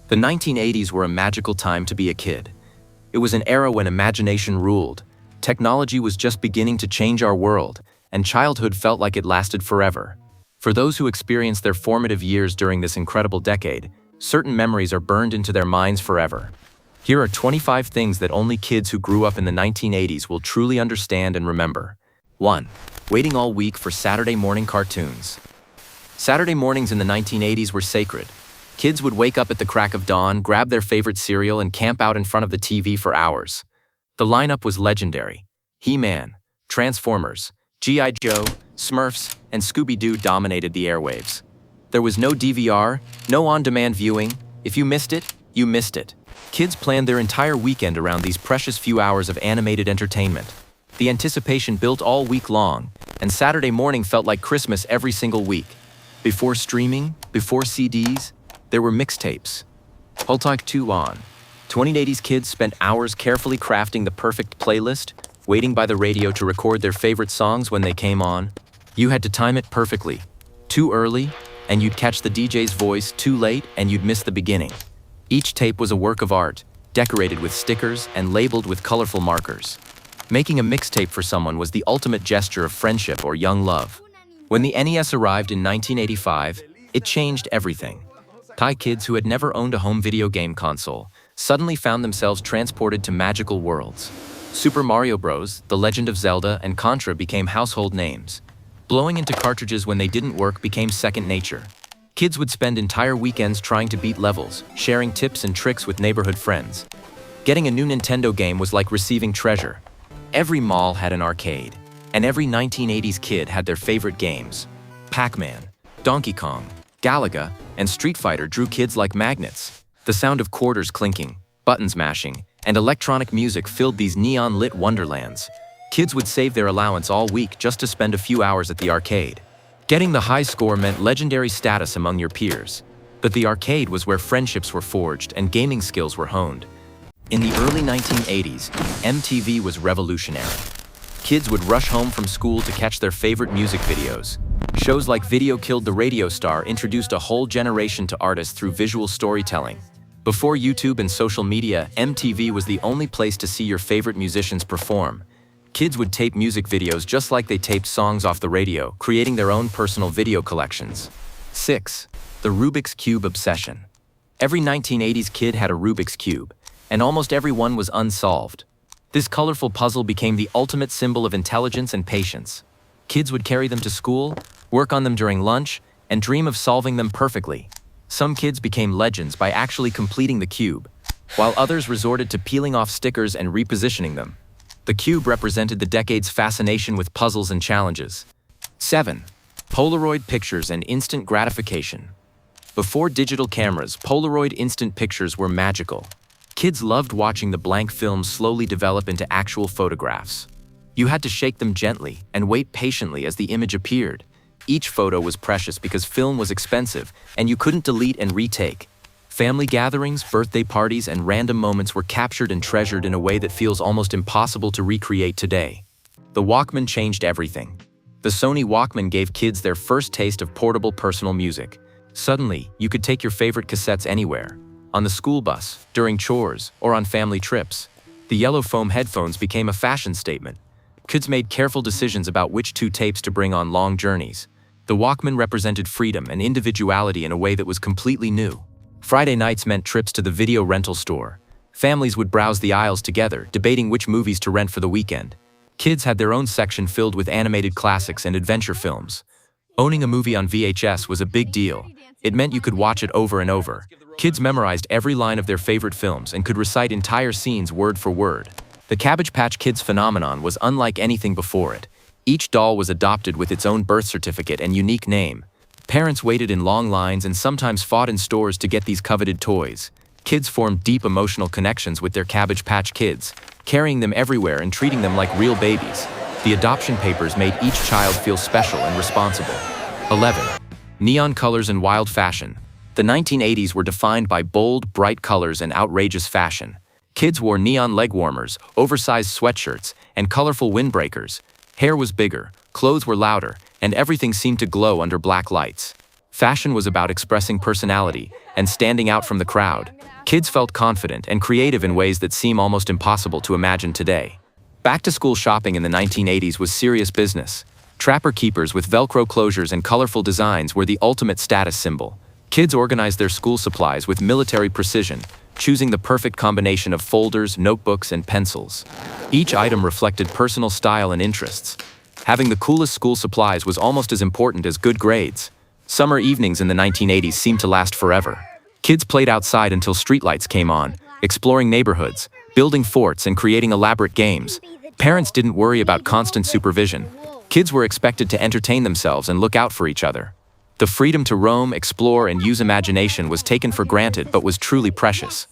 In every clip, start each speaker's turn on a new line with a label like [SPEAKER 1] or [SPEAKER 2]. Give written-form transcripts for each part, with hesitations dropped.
[SPEAKER 1] The 1980s were a magical time to be a kid. It was an era when imagination ruled, technology was just beginning to change our world, and childhood felt like it lasted forever. For those who experienced their formative years during this incredible decade, certain memories are burned into their minds forever. Here are 25 things that only kids who grew up in the 1980s will truly understand and remember. 1. Waiting all week for Saturday morning cartoons. Saturday mornings in the 1980s were sacred. Kids would wake up at the crack of dawn, grab their favorite cereal, and camp out in front of the TV for hours. The lineup was legendary. He-Man, Transformers, G.I. Joe, Smurfs, and Scooby-Doo dominated the airwaves. There was no DVR, no on-demand viewing. If you missed it, you missed it. Kids planned their entire weekend around these precious few hours of animated entertainment. The anticipation built all week long, and Saturday morning felt like Christmas every single week. Before streaming, before CDs, there were mixtapes. Hold Talk 2 on. 2080s kids spent hours carefully crafting the perfect playlist, waiting by the radio to record their favorite songs when they came on. You had to time it perfectly. Too early, and you'd catch the DJ's voice. Too late, and you'd miss the beginning. Each tape was a work of art, decorated with stickers and labeled with colorful markers. Making a mixtape for someone was the ultimate gesture of friendship or young love. When the NES arrived in 1985, it changed everything. Thai kids who had never owned a home video game console suddenly found themselves transported to magical worlds. Super Mario Bros., The Legend of Zelda, and Contra became household names. Blowing into cartridges when they didn't work became second nature. Kids would spend entire weekends trying to beat levels, sharing tips and tricks with neighborhood friends. Getting a new Nintendo game was like receiving treasure. Every mall had an arcade, and every 1980s kid had their favorite games. Pac-Man, Donkey Kong, Galaga, and Street Fighter drew kids like magnets. The sound of quarters clinking, buttons mashing, and electronic music filled these neon-lit wonderlands. Kids would save their allowance all week just to spend a few hours at the arcade. Getting the high score meant legendary status among your peers. But the arcade was where friendships were forged and gaming skills were honed. In the early 1980s, MTV was revolutionary. Kids would rush home from school to catch their favorite music videos. Shows like Video Killed the Radio Star introduced a whole generation to artists through visual storytelling. Before YouTube and social media, MTV was the only place to see your favorite musicians perform. Kids would tape music videos just like they taped songs off the radio, creating their own personal video collections. 6. The Rubik's Cube obsession. Every 1980s kid had a Rubik's Cube, and almost every one was unsolved. This colorful puzzle became the ultimate symbol of intelligence and patience. Kids would carry them to school, work on them during lunch, and dream of solving them perfectly. Some kids became legends by actually completing the cube, while others resorted to peeling off stickers and repositioning them. The cube represented the decade's fascination with puzzles and challenges. 7. Polaroid pictures and instant gratification. Before digital cameras, Polaroid instant pictures were magical. Kids loved watching the blank films slowly develop into actual photographs. You had to shake them gently and wait patiently as the image appeared. Each photo was precious because film was expensive and you couldn't delete and retake. Family gatherings, birthday parties, and random moments were captured and treasured in a way that feels almost impossible to recreate today. The Walkman changed everything. The Sony Walkman gave kids their first taste of portable personal music. Suddenly, you could take your favorite cassettes anywhere. On the school bus, during chores, or on family trips. The yellow foam headphones became a fashion statement. Kids made careful decisions about which two tapes to bring on long journeys. The Walkman represented freedom and individuality in a way that was completely new. Friday nights meant trips to the video rental store. Families would browse the aisles together, debating which movies to rent for the weekend. Kids had their own section filled with animated classics and adventure films. Owning a movie on VHS was a big deal. It meant you could watch it over and over. Kids memorized every line of their favorite films and could recite entire scenes word for word. The Cabbage Patch Kids phenomenon was unlike anything before it. Each doll was adopted with its own birth certificate and unique name. Parents waited in long lines and sometimes fought in stores to get these coveted toys. Kids formed deep emotional connections with their Cabbage Patch Kids, carrying them everywhere and treating them like real babies. The adoption papers made each child feel special and responsible. 11. Neon colors and wild fashion. The 1980s were defined by bold, bright colors and outrageous fashion. Kids wore neon leg warmers, oversized sweatshirts, and colorful windbreakers. Hair was bigger, clothes were louder, and everything seemed to glow under black lights. Fashion was about expressing personality, and standing out from the crowd, kids felt confident and creative in ways that seem almost impossible to imagine today. Back-to-school shopping in the 1980s was serious business. Trapper keepers with Velcro closures and colorful designs were the ultimate status symbol. Kids organized their school supplies with military precision, choosing the perfect combination of folders, notebooks, and pencils. Each item reflected personal style and interests. Having the coolest school supplies was almost as important as good grades. Summer evenings in the 1980s seemed to last forever. Kids played outside until streetlights came on, exploring neighborhoods, building forts, and creating elaborate games. Parents didn't worry about constant supervision. Kids were expected to entertain themselves and look out for each other. The freedom to roam, explore, and use imagination was taken for granted but was truly precious.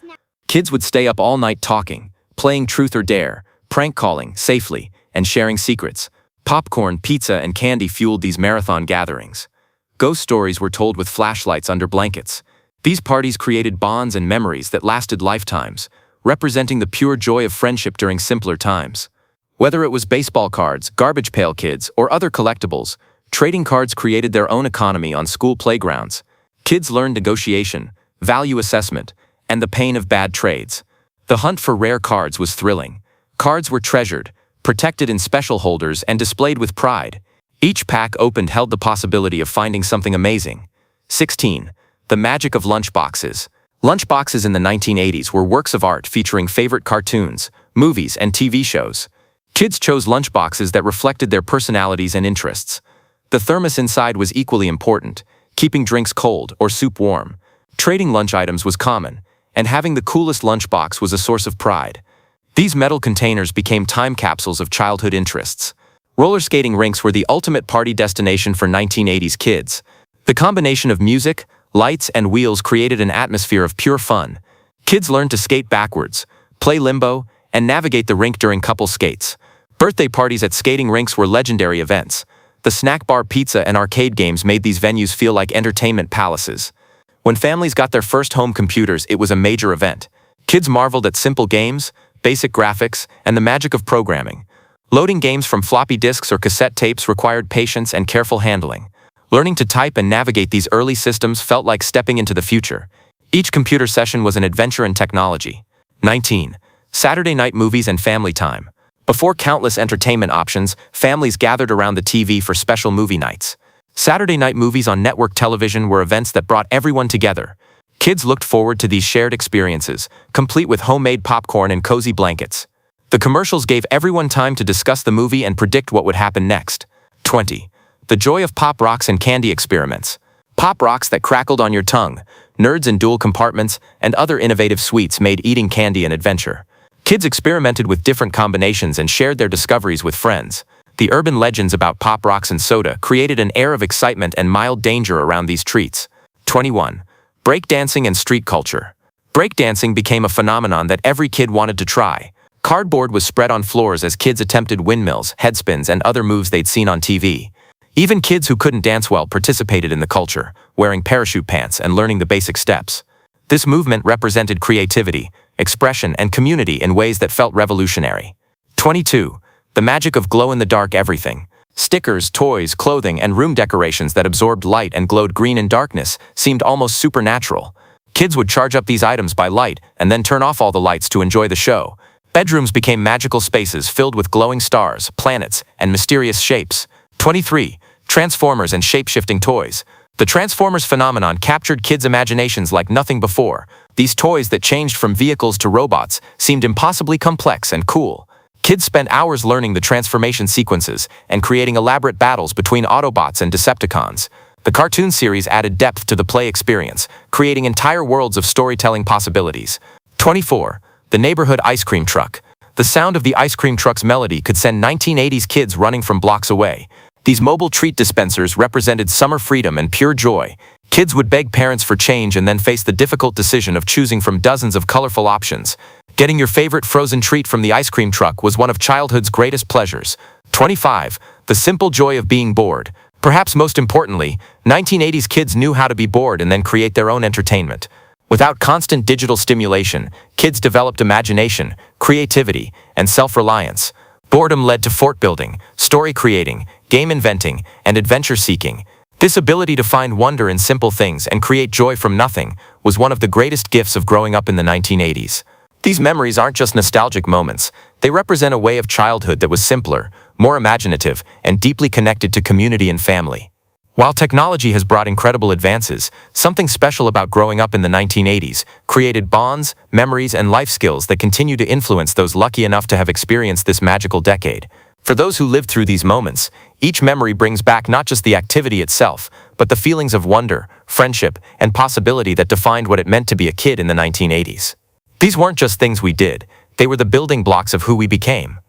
[SPEAKER 1] Kids would stay up all night talking, playing truth or dare, prank calling safely, and sharing secrets. Popcorn, pizza, and candy fueled these marathon gatherings. Ghost stories were told with flashlights under blankets. These parties created bonds and memories that lasted lifetimes, representing the pure joy of friendship during simpler times. Whether it was baseball cards, garbage pail kids, or other collectibles, trading cards created their own economy on school playgrounds. Kids learned negotiation, value assessment, and the pain of bad trades. The hunt for rare cards was thrilling. Cards were treasured, protected in special holders, and displayed with pride. Each pack opened held the possibility of finding something amazing. 16. The magic of lunchboxes. Lunchboxes in the 1980s were works of art featuring favorite cartoons, movies, and TV shows. Kids chose lunchboxes that reflected their personalities and interests. The thermos inside was equally important, keeping drinks cold or soup warm. Trading lunch items was common, and having the coolest lunchbox was a source of pride. These metal containers became time capsules of childhood interests. Roller skating rinks were the ultimate party destination for 1980s kids. The combination of music, lights, and wheels created an atmosphere of pure fun. Kids learned to skate backwards, play limbo, and navigate the rink during couple skates. Birthday parties at skating rinks were legendary events. The snack bar, pizza, and arcade games made these venues feel like entertainment palaces. When families got their first home computers, it was a major event. Kids marveled at simple games, basic graphics, and the magic of programming. Loading games from floppy disks or cassette tapes required patience and careful handling. Learning to type and navigate these early systems felt like stepping into the future. Each computer session was an adventure in technology. 19. Saturday night movies and family time. Before countless entertainment options, families gathered around the TV for special movie nights. Saturday night movies on network television were events that brought everyone together. Kids looked forward to these shared experiences, complete with homemade popcorn and cozy blankets. The commercials gave everyone time to discuss the movie and predict what would happen next. 20. The joy of Pop Rocks and candy experiments. Pop Rocks that crackled on your tongue, nerds in dual compartments, and other innovative sweets made eating candy an adventure. Kids experimented with different combinations and shared their discoveries with friends. The urban legends about Pop Rocks and soda created an air of excitement and mild danger around these treats. 21. Breakdancing and street culture. Breakdancing became a phenomenon that every kid wanted to try. Cardboard was spread on floors as kids attempted windmills, headspins, and other moves they'd seen on TV. Even kids who couldn't dance well participated in the culture, wearing parachute pants and learning the basic steps. This movement represented creativity, expression, and community in ways that felt revolutionary. 22. The magic of glow-in-the-dark everything. Stickers, toys, clothing, and room decorations that absorbed light and glowed green in darkness seemed almost supernatural. Kids would charge up these items by light and then turn off all the lights to enjoy the show. Bedrooms became magical spaces filled with glowing stars, planets, and mysterious shapes. 23. Transformers and shape-shifting toys. The Transformers phenomenon captured kids' imaginations like nothing before. These toys that changed from vehicles to robots seemed impossibly complex and cool. Kids spent hours learning the transformation sequences and creating elaborate battles between Autobots and Decepticons. The cartoon series added depth to the play experience, creating entire worlds of storytelling possibilities. 24. The neighborhood ice cream truck. The sound of the ice cream truck's melody could send 1980s kids running from blocks away. These mobile treat dispensers represented summer freedom and pure joy. Kids would beg parents for change and then face the difficult decision of choosing from dozens of colorful options. Getting your favorite frozen treat from the ice cream truck was one of childhood's greatest pleasures. 25. The simple joy of being bored. Perhaps most importantly, 1980s kids knew how to be bored and then create their own entertainment. Without constant digital stimulation, kids developed imagination, creativity, and self-reliance. Boredom led to fort building, story creating, game inventing, and adventure seeking. This ability to find wonder in simple things and create joy from nothing was one of the greatest gifts of growing up in the 1980s. These memories aren't just nostalgic moments, they represent a way of childhood that was simpler, more imaginative, and deeply connected to community and family. While technology has brought incredible advances, something special about growing up in the 1980s created bonds, memories, and life skills that continue to influence those lucky enough to have experienced this magical decade. For those who lived through these moments, each memory brings back not just the activity itself, but the feelings of wonder, friendship, and possibility that defined what it meant to be a kid in the 1980s. These weren't just things we did, they were the building blocks of who we became.